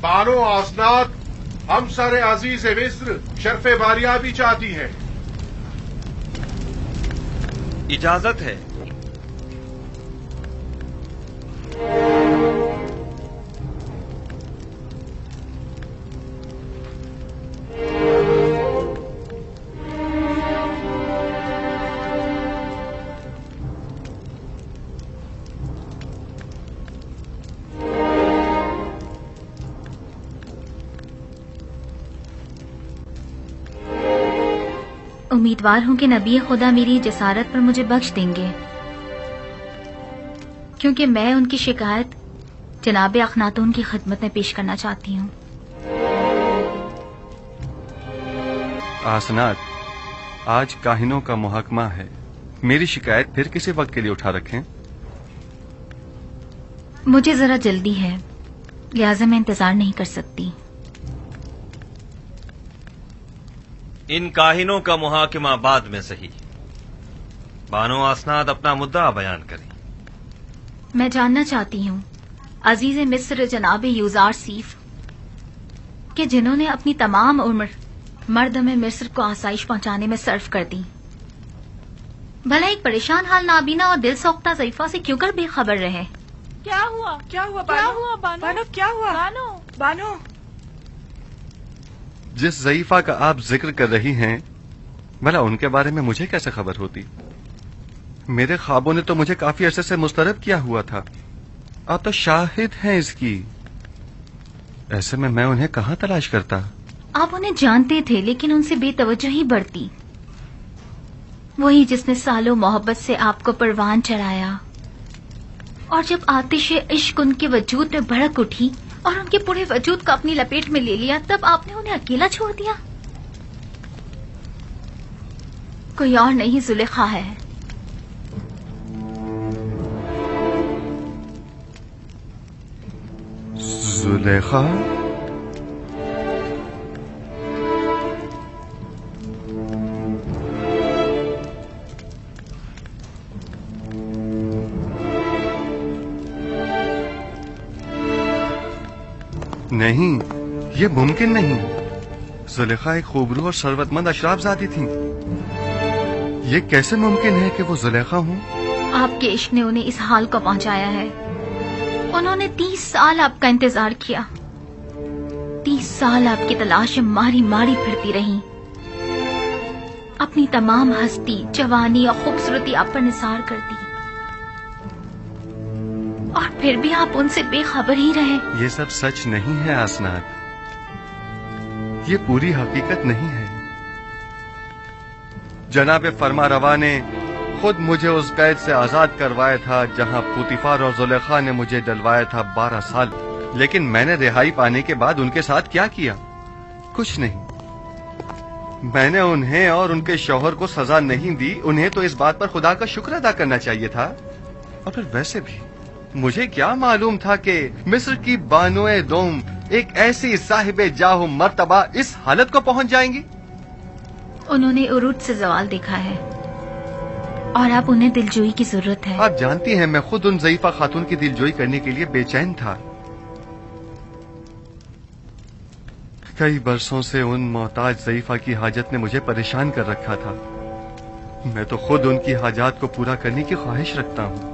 बानो आसनाद हम सर अजीज मिस्र शर्फ बारियाबी चाहती है। इजाजत है। उम्मीदवार हूं कि नबी खुदा मेरी जसारत पर मुझे बख्श देंगे, क्योंकि मैं उनकी शिकायत जनाब अखनातून की खिदमत में पेश करना चाहती हूँ। आसनाद, आज काहिनों का मुहकमा है, मेरी शिकायत फिर किसी वक्त के लिए उठा रखें। मुझे जरा जल्दी है, लिहाजा मैं इंतजार नहीं कर सकती। इन काहिनों का मुहाकिमा बाद में सही। बानो आसनाद अपना मुद्दा बयान करें। मैं जानना चाहती हूँ अजीज मिस्र जनाब यूजार सीफ कि जिन्होंने अपनी तमाम उम्र मर्दम मिस्र को आसाइश पहुंचाने में सर्फ कर दी, भला एक परेशान हाल नाबीना और दिल सोख्ता ज़ईफा से क्यों कर बेखबर रहे? क्या हुआ? क्या हुआ बानो? क्या हुआ बानो? जिस ज़ईफा का आप जिक्र कर रही हैं, भला उनके बारे में मुझे कैसे खबर होती? मेरे ख्वाबों ने तो मुझे काफी अरसे से मुस्तरब किया हुआ था। आप तो शाहिद हैं इसकी। ऐसे में मैं उन्हें कहाँ तलाश करता? आप उन्हें जानते थे, लेकिन उनसे बेतवज्जोही बढ़ती। वही जिसने सालों मोहब्बत से आपको परवान चढ़ाया, और जब आतिश इश्क उनके वजूद में भड़क उठी और उनके पूरे वजूद को अपनी लपेट में ले लिया, तब आपने उन्हें अकेला छोड़ दिया। कोई और नहीं, जुलेखा है। जुलेखा? नहीं, ये मुमकिन नहीं। जुलेखा एक खूबरू और शरवतमंद अशराफजादी थी। ये कैसे मुमकिन है कि वो जुलेखा हूँ? आपके इश्क ने उन्हें इस हाल को पहुंचाया है। उन्होंने 30 साल आपका इंतजार किया, 30 साल आपकी तलाश में मारी मारी फिरती रही। अपनी तमाम हस्ती, जवानी और खूबसूरती आप पर निसार कर दी, और फिर भी आप उनसे बेखबर ही रहे। ये सब सच नहीं है आसनाद, ये पूरी हकीकत नहीं है। जनाब फरमा रवा ने खुद मुझे उस कैद से आजाद करवाया था जहां पुतिफार और जुलेखा ने मुझे डलवाया था 12 साल। लेकिन मैंने रिहाई पाने के बाद उनके साथ क्या किया? कुछ नहीं। मैंने उन्हें और उनके शौहर को सजा नहीं दी। उन्हें तो इस बात पर खुदा का शुक्र अदा करना चाहिए था। और फिर वैसे भी मुझे क्या मालूम था कि मिस्र की बानोए दोम एक ऐसी साहिबे जाहो मर्तबा इस हालत को पहुंच जाएंगी। उन्होंने उरूज से जवाल देखा है, और अब उन्हें दिलजोई की जरूरत है। आप जानती हैं, मैं खुद उन ज़ईफा खातून की दिलजोई करने के लिए बेचैन था। कई बरसों से उन मोहताज ज़ईफा की हाजत ने मुझे परेशान कर रखा था। मैं तो खुद उनकी हाजात को पूरा करने की ख्वाहिश रखता हूँ।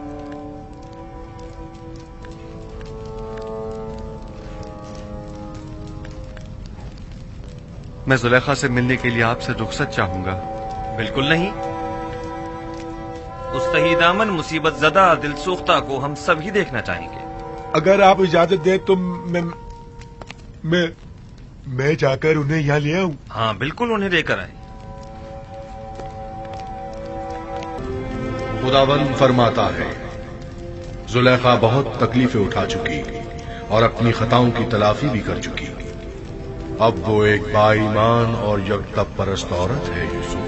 मैं जुलेखा से मिलने के लिए आपसे रुखसत चाहूंगा। बिल्कुल नहीं। उस तहीदामन मुसीबत ज़दा दिलसोख्ता को हम सभी देखना चाहेंगे। अगर आप इजाजत दें तो मैं जाकर उन्हें यहाँ ले आऊं। हाँ बिल्कुल, उन्हें लेकर आए। खुदावंद फरमाता है, जुलेखा बहुत तकलीफें उठा चुकी और अपनी खताओं की तलाफी भी कर चुकी। अब वो एक बाईमान और यकतब परस्त औरत है। यूसुफ,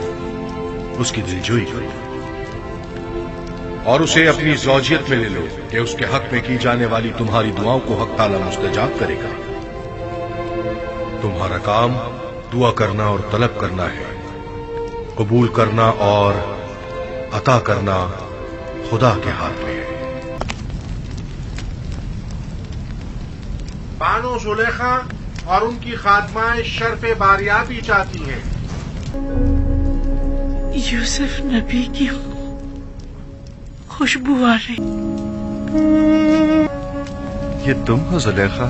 उसकी दिलजोई करो और उसे अपनी ज़ौजियत में ले लो कि उसके हक में की जाने वाली तुम्हारी दुआओं को हक ताला मुस्तजाब करेगा। तुम्हारा काम दुआ करना और तलब करना है। कबूल करना और अता करना खुदा के हाथ में है। बानो जुलेखा और उनकी खादमाएं शर्फ बारियाबी चाहती हैं। यूसुफ नबी की खुशबू आ रही। ये तुम हो जुलेखा?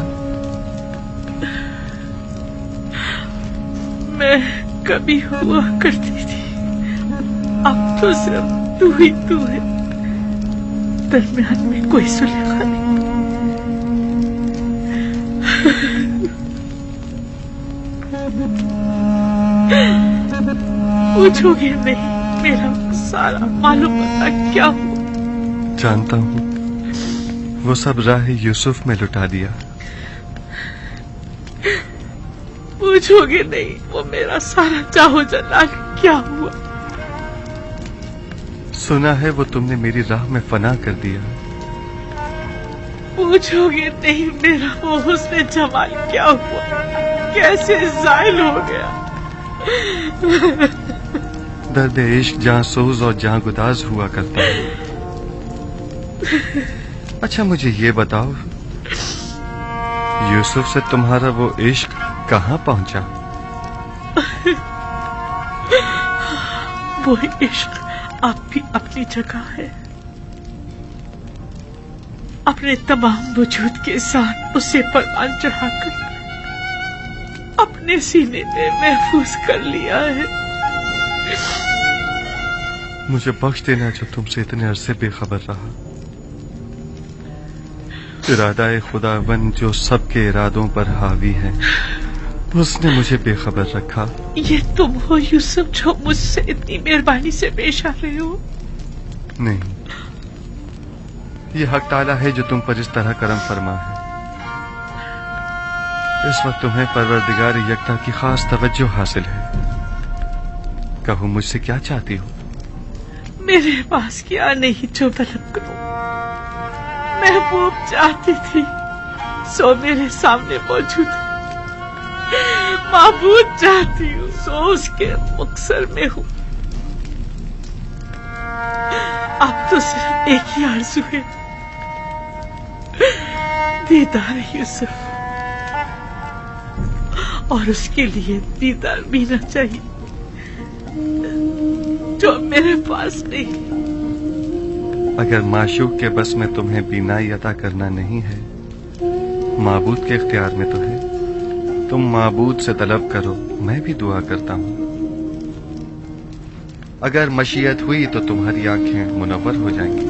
मैं कभी हुआ करती थी, अब तो सिर्फ तू ही तू है, दरमियान में कोई जुलेखा नहीं। पूछोगे नहीं मेरा सारा मालूम पता क्या हुआ? जानता हूँ, वो सब राह यूसुफ में लुटा दिया। पूछोगे नहीं वो मेरा सारा चाहो जलाल क्या हुआ? सुना है वो तुमने मेरी राह में फना कर दिया। पूछोगे नहीं मेरा वो हुस्न जमाल क्या हुआ, कैसे जायल हो गया? दर्द इश्क जहाँ सोज और जहाँ गुदाज हुआ करता है। अच्छा मुझे ये बताओ, यूसुफ से तुम्हारा वो इश्क कहाँ पहुंचा? वो इश्क अब भी अपनी जगह है, अपने तमाम वजूद के साथ उसे परवान चढ़ाकर अपने सीने में महफूज कर लिया है। मुझे बख्श देना जो तुमसे इतने अरसे बेखबर रहा। इरादा-ए खुदावन जो सबके इरादों पर हावी है, उसने मुझे बेखबर रखा। ये तुम हो यूसुफ जो मुझसे इतनी मेहरबानी से पेश आ रहे हो? नहीं, ये हक ताला है जो तुम पर इस तरह करम फरमा है। इस वक्त तुम्हें परवरदिगार यकता की खास तवज्जो हासिल है। कहो मुझसे क्या चाहती हो? मेरे पास क्या नहीं जो तलब करूं। महबूब चाहती थी सो मेरे सामने मौजूद है, महबूब चाहती हूँ सो उसके मुक्सर में हूँ। अब तो सिर्फ एक ही आरज़ू है, दीदार यूसुफ, और उसके लिए दीदार बीना चाहिए जो मेरे पास नहीं। अगर माशूक के बस में तुम्हें बीनाई अता करना नहीं है, माबूद के इख्तियार में तो है। तुम माबूद से तलब करो, मैं भी दुआ करता हूँ। अगर मशीयत हुई तो तुम्हारी आंखें मुनव्वर हो जाएंगी।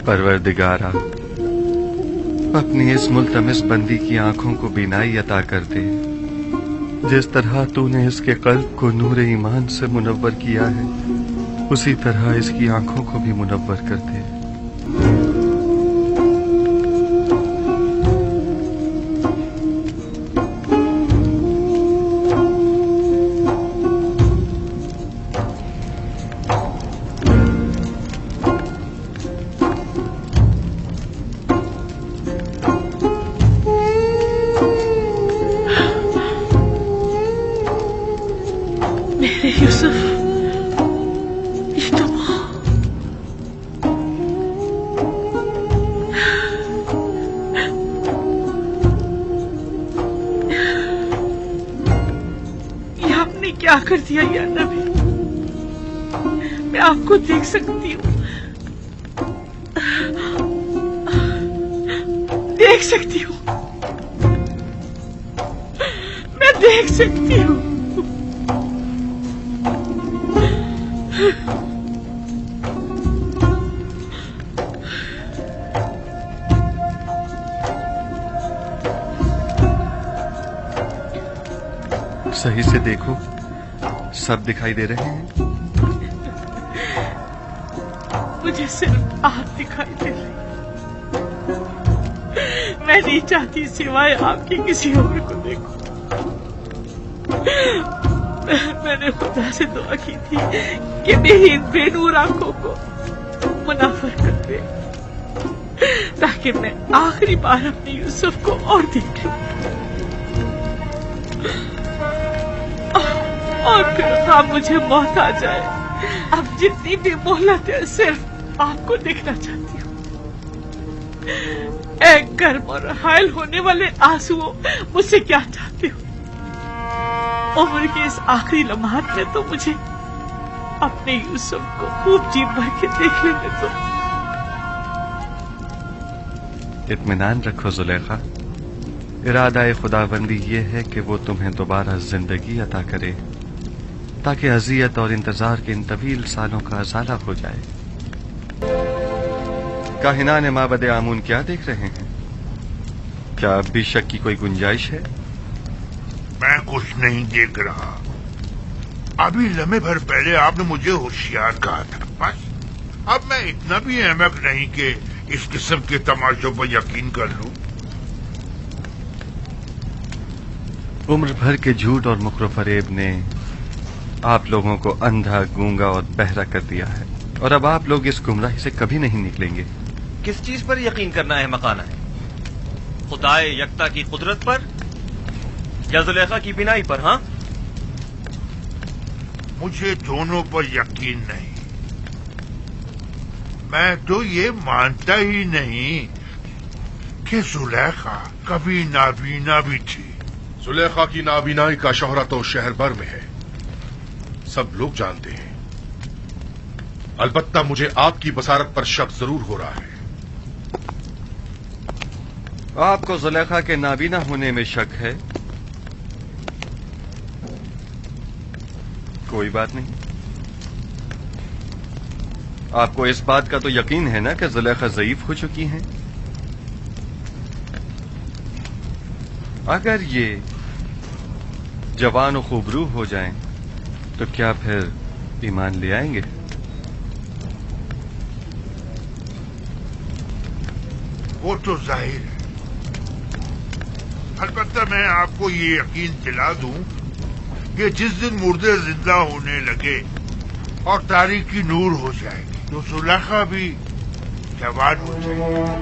परवरदिगारा, अपनी इस मुल्तमिस बंदी की आंखों को बीनाई अता कर दे। जिस तरह तूने इसके कल्ब को नूर ईमान से मुनव्वर किया है, उसी तरह इसकी आंखों को भी मुनव्वर कर दे। यूसुफ, ये तुम हो? ये आपने क्या कर दिया या नबी? मैं आपको देख सकती हूँ, देख सकती हूँ, मैं देख सकती हूँ। सही से देखो, सब दिखाई दे रहे हैं। मुझे सिर्फ आप दिखाई दे रही। मैं नहीं चाहती सिवाय आपके किसी और को देखूं। میں نے خدا سے دعا کی تھی کہ میری ان بے نور آنکھوں کو منور کر دے تاکہ میں آخری بار اپنے یوسف کو اور دیکھ لوں، اور پھر خواہ مجھے موت آ جائے، اب جتنی بھی مہلت ہے صرف آپ کو دیکھنا چاہتی ہوں۔ اے گرم اور حائل ہونے والے آنسوؤں، مجھ سے کیا چاہتے ہو؟ عمر کے اس آخری لمحات میں تو مجھے اپنے یوسف کو خوب جی بھر کے دیکھ لینے دو۔ اطمینان رکھو زلیخا، ارادہ خداوندی یہ ہے کہ وہ تمہیں دوبارہ زندگی عطا کرے تاکہ اذیت اور انتظار کے ان طویل سالوں کا ازالہ ہو جائے۔ کاہنان معبد آمون کیا دیکھ رہے ہیں؟ کیا اب بھی شک کی کوئی گنجائش ہے؟ میں کچھ نہیں دیکھ رہا، ابھی لمحے بھر پہلے آپ نے مجھے ہوشیار کہا تھا، بس اب میں اتنا بھی احمق نہیں کہ اس قسم کے تماشوں پر یقین کر لوں۔ عمر بھر کے جھوٹ اور مکر و فریب نے آپ لوگوں کو اندھا، گونگا اور بہرا کر دیا ہے، اور اب آپ لوگ اس گمراہی سے کبھی نہیں نکلیں گے۔ کس چیز پر یقین کرنا ہے مکانہ ہے؟ خدائے یکتا کی قدرت پر یا زلیخا کی بینائی پر؟ ہاں، مجھے دونوں پر یقین نہیں، میں تو یہ مانتا ہی نہیں کہ زلیخا کبھی نابینا بھی تھی۔ زلیخا کی نابینائی کا شہرہ تو شہر بھر میں ہے، سب لوگ جانتے ہیں، البتہ مجھے آپ کی بصارت پر شک ضرور ہو رہا ہے۔ آپ کو زلیخا کے نابینا ہونے میں شک ہے؟ کوئی بات نہیں، آپ کو اس بات کا تو یقین ہے نا کہ زلیخا ضعیف ہو چکی ہیں؟ اگر یہ جوان و خوبرو ہو جائیں تو کیا پھر ایمان لے آئیں گے؟ وہ تو ظاہر ہے، البتہ میں آپ کو یہ یقین دلا دوں کہ جس دن مردے زندہ ہونے لگے اور تاریکی نور ہو جائے گی تو زلیخا بھی جوان ہو جائے گی۔